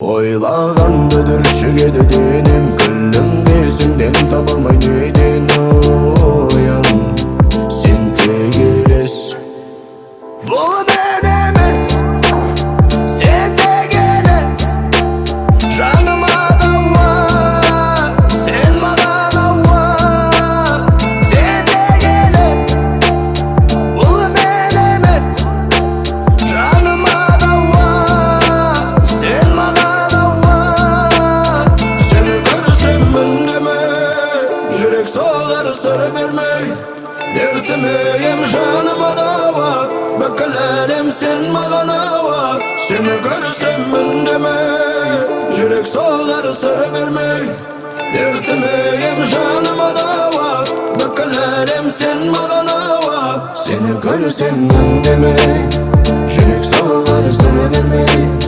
Ойлағанды дүршік еді денім, күлімде сенден табылмай неден оян. Сен тек елес, бұл мен емес, сен тек елес. Жаныма дауа, сен маған ауа. Сен тек елес, бұл мен емес, жаныма дауа, сен маған ауа. Сені көрсем үндеме, жүрек соғар сыр бермей. Дертіме ем жаныма дауа, бүкіл әлем сен маған ауа. Сені көрсем үндеме, жүрек соғар сыр бермей. Дертіме ем жаныма дауа, бүкіл әлем сен маған ауа. Сені көрсем үндеме, жүрек соғар сыр бермей.